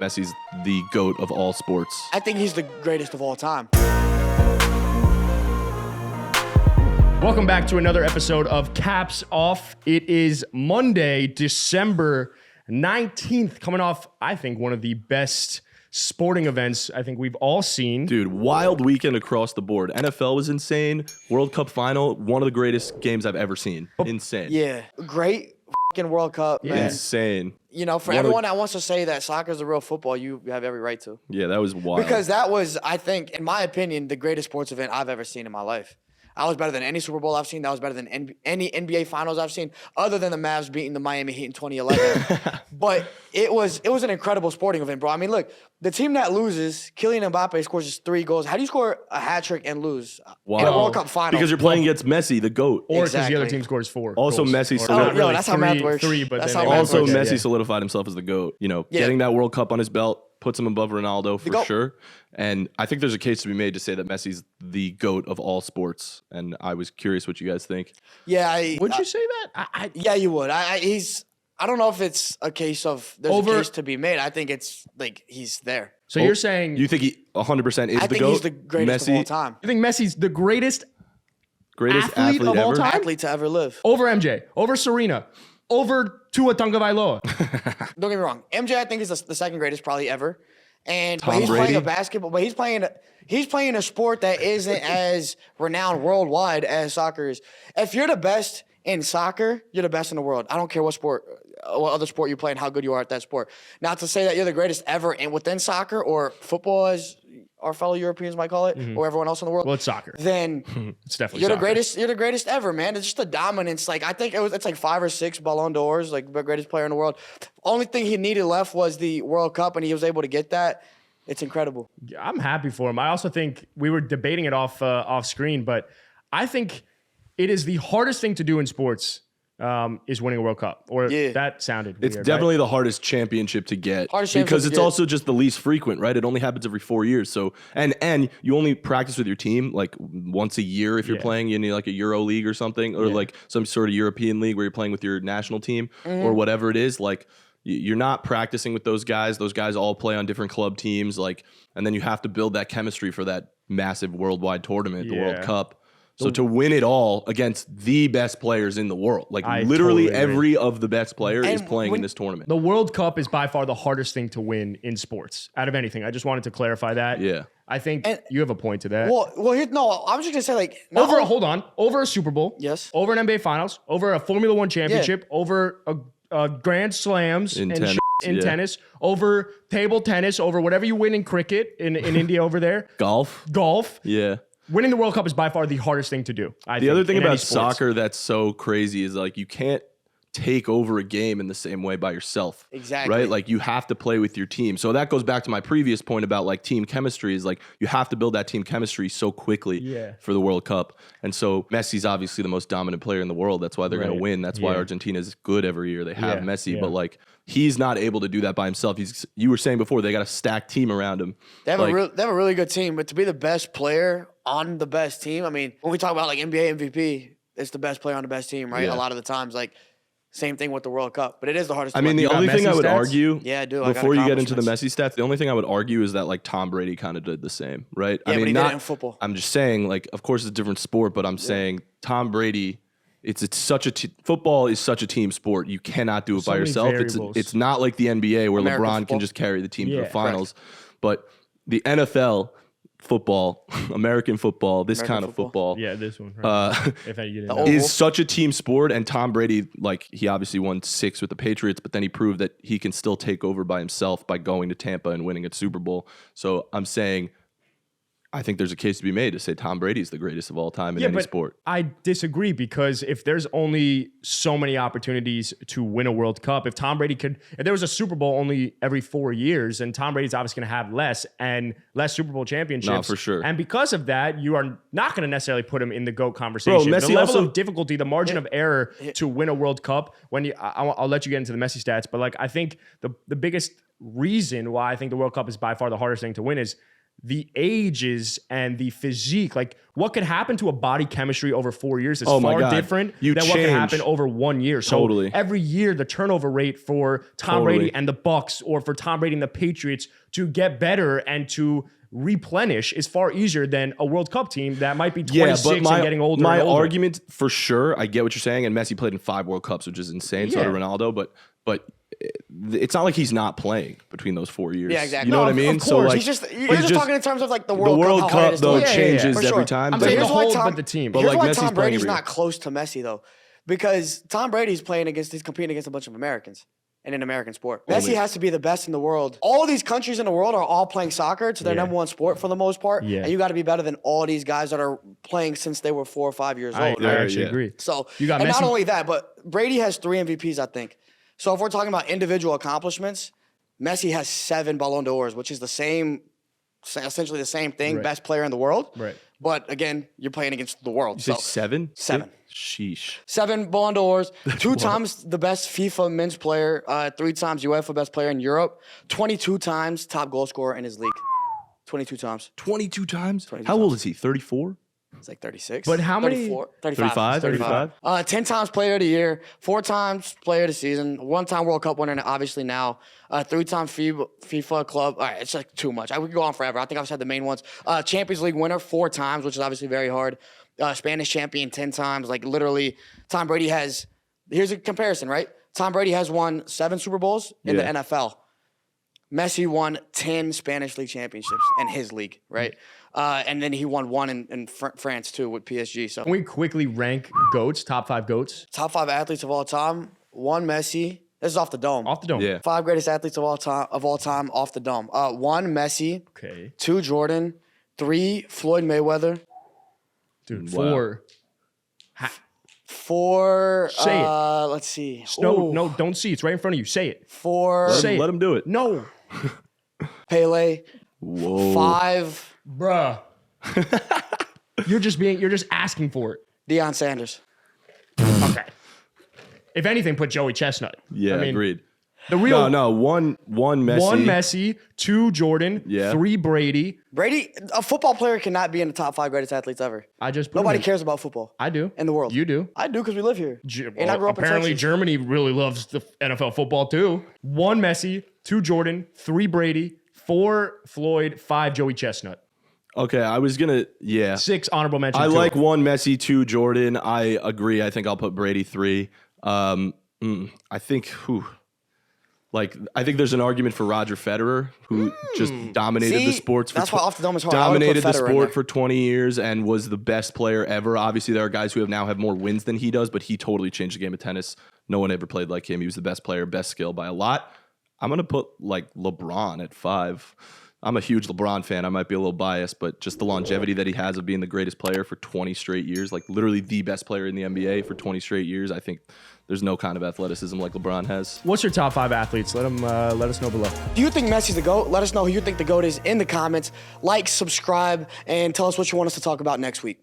Messi's the GOAT of all sports. I think he's the greatest of all time. Welcome back to another episode of Caps Off. It is Monday, December 19th, coming off, I think, one of the best sporting events I think we've all seen. Dude, wild weekend across the board. NFL was insane. World Cup final, one of the greatest games I've ever seen. Insane. Yeah, great fucking World Cup, man. Insane. You know, for everyone that wants to say that soccer is the real football, you have every right to. Yeah, that was wild. Because that was, I think, in my opinion, the greatest sports event I've ever seen in my life. I was better than any Super Bowl I've seen. That was better than any NBA Finals I've seen, other than the Mavs beating the Miami Heat in 2011. But it was an incredible sporting event, bro. I mean, look, the team that loses, Kylian Mbappe scores just 3 goals. How do you score a hat trick and lose in a World Cup final? Because you're playing against Messi, the GOAT. Or because the other team scores 4 Also, goals. Messi that's how math works. Messi solidified himself as the GOAT. You know, getting that World Cup on his belt puts him above Ronaldo for sure. And I think there's a case to be made to say that Messi's the GOAT of all sports. And I was curious what you guys think. Yeah. Would you say that? Yeah, you would. I don't know if it's a case of there's a case to be made. I think it's like he's there. So you're saying... You think he 100% is the GOAT? I think he's the greatest of all time. You think Messi's the greatest athlete of ever? all time? Athlete to ever live. Over MJ, over Serena, over Tua Tagovailoa. Don't get me wrong. MJ, I think, is the second greatest probably ever. And Tom but he's Brady? playing a basketball, but he's playing a sport that isn't as renowned worldwide as soccer is. If you're the best in soccer, you're the best in the world. I don't care what other sport you play and how good you are at that sport. Now, to say that you're the greatest ever within soccer or football, as our fellow Europeans might call it, or everyone else in the world. Well, it's soccer. Then it's definitely you're soccer. the greatest. You're the greatest ever, man. It's just the dominance. Like I think it's like 5 or 6 Ballon d'Ors, like the greatest player in the world. Only thing he needed left was the World Cup, and he was able to get that. It's incredible. I'm happy for him. I also think we were debating it off screen, but I think it is the hardest thing to do in sports is winning a World Cup. Or that sounded It's weird, definitely right? the hardest championship to get Hardest championship because to it's get. also just the least frequent, right? It only happens every 4 years. So and you only practice with your team like once a year if you're playing in like a Euro league or something, or like some sort of European league where you're playing with your national team or whatever it is. Like you're not practicing with those guys. Those guys all play on different club teams, like, and then you have to build that chemistry for that massive worldwide tournament, the World Cup. So to win it all against the best players in the world, like literally totally every of the best players is playing in this tournament. The World Cup is by far the hardest thing to win in sports out of anything. I just wanted to clarify that. Yeah. I think you have a point to that. Well, I was just gonna say like over a Super Bowl, yes, over an NBA Finals, over a Formula One championship, over a Grand Slams in tennis, over table tennis, over whatever you win in cricket in India over there. Golf. Yeah. Winning the World Cup is by far the hardest thing to do. The other thing about soccer that's so crazy is like you can't take over a game in the same way by yourself. Exactly. Right? Like you have to play with your team. So that goes back to my previous point about like team chemistry is like you have to build that team chemistry so quickly for the World Cup. And so Messi's obviously the most dominant player in the world. That's why they're going to win. That's why Argentina's good every year. They have Messi, but like he's not able to do that by himself. You were saying before, they got a stacked team around him. They have a really good team, but to be the best player on the best team, I mean, when we talk about like NBA MVP, it's the best player on the best team, right? Yeah. A lot of the times, like same thing with the World Cup, but it is the hardest. I mean, the only thing I would argue, before you get into the Messi stats, the only thing I would argue is that like Tom Brady kind of did the same, right? Yeah, I mean, but he not did it in football. I'm just saying, like, of course, it's a different sport, but I'm saying Tom Brady. It's such football is such a team sport. You cannot do it by yourself. It's not like the NBA where American LeBron football can just carry the team to the finals, but the NFL. Football, American football, this kind of football. Yeah, this one. Right. Is such a team sport. And Tom Brady, like, he obviously won 6 with the Patriots, but then he proved that he can still take over by himself by going to Tampa and winning a Super Bowl. So I'm saying, I think there's a case to be made to say Tom Brady is the greatest of all time in any sport. I disagree because if there's only so many opportunities to win a World Cup, if there was a Super Bowl only every 4 years, and Tom Brady's obviously going to have less Super Bowl championships. No, for sure. And because of that, you are not going to necessarily put him in the GOAT conversation. Bro, Messi the level also, of difficulty, the margin of error to win a World Cup, I'll let you get into the Messi stats, but like I think the biggest reason why I think the World Cup is by far the hardest thing to win is the ages and the physique, like what could happen to a body chemistry over 4 years is Oh my far God. different You than what can change. happen over 1 year. So Totally. every year, the turnover rate for Tom Totally. Brady and the Bucks, or for Tom Brady and the Patriots to get better and to replenish is far easier than a World Cup team that might be 26 and getting older. My and older. argument for sure, I get what you're saying, and Messi played in 5 World Cups, which is insane. So Yeah. did Ronaldo, but it's not like he's not playing between those 4 years. Yeah, exactly. You know No, what I of mean? course. So like, You're just talking in terms of like the World, World Cup, how hard it Cup is to though win. changes for sure. every time. I'm but- saying the here's why whole, Tom, but the team. But here's like why Messi's Tom playing Brady's every not close to Messi though, because Tom Brady's competing against a bunch of Americans in an American sport. Messi has to be the best in the world. All these countries in the world are all playing soccer. It's their Yeah. number one sport for the most part. Yeah. And you got to be better than all these guys that are playing since they were 4 or 5 years I old. Yeah, actually yeah. agree. So, You got and not Messi- only that, but Brady has 3 MVPs, I think. So if we're talking about individual accomplishments, Messi has 7 Ballon d'Ors, which is essentially the same thing, Right. best player in the world. Right. But again, you're playing against the world. You say So 7? 7. Sheesh. 7 Ballon d'Ors, 2 times the best FIFA men's player, 3 times UEFA best player in Europe, 22 times top goal scorer in his league. 22 times. 22 times? 22 How times. old is he? 34? It's like 36. But how many- 34, 35. 35? 10 times player of the year, 4 times player of the season, 1 time World Cup winner, and obviously now 3 time FIFA club. All right, it's like too much. I would go on forever. I think I've said the main ones. Champions League winner 4 times, which is obviously very hard. Spanish champion 10 times. Like literally, Tom Brady has. Here's a comparison, right? Tom Brady has won 7 Super Bowls in the Yeah. NFL. Messi won 10 Spanish league championships in his league, right? And then he won 1 in France too with PSG. So Can we quickly rank GOATs, top 5 GOATs? top 5 athletes of all time. 1 Messi. This is off the dome. Off the dome. Yeah. 5 greatest athletes of all time off the dome. 1 Messi. Okay. 2 Jordan. 3 Floyd Mayweather. Dude, Wow. 4. 4. Say it. Let's see. No, Ooh. no, don't see. It's right in front of you. Say it. 4 Say it. Let him do it. No. Pele. Whoa. 5 Bruh. you're just asking for it. Deion Sanders. Okay. If anything, put Joey Chestnut. Yeah, I mean, agreed. The real No, one Messi. 1 Messi, 2 Jordan, Yeah. 3 Brady. Brady, a football player cannot be in the top 5 greatest athletes ever. I just put him Nobody in. cares about football I do. in the world. You do. I do because we live here. And I grew up Apparently, in Texas. Germany really loves the NFL football too. 1 Messi, 2 Jordan, 3 Brady, 4 Floyd, 5 Joey Chestnut, Okay, I was gonna. Yeah, 6 honorable mention. I to like him. 1 Messi, 2 Jordan. I agree. I think I'll put Brady 3. I think I think there's an argument for Roger Federer, who just dominated See, the sports. that's why off the dome is hard. I would've Dominated put the Federer in sport there. for 20 years and was the best player ever. Obviously, there are guys who have more wins than he does, but he totally changed the game of tennis. No one ever played like him. He was the best player, best skill by a lot. I'm gonna put like LeBron at 5. I'm a huge LeBron fan. I might be a little biased, but just the longevity that he has of being the greatest player for 20 straight years, like literally the best player in the NBA for 20 straight years. I think there's no kind of athleticism like LeBron has. What's your top 5 athletes? Let us know below. Do you think Messi's the GOAT? Let us know who you think the GOAT is in the comments. Like, subscribe, and tell us what you want us to talk about next week.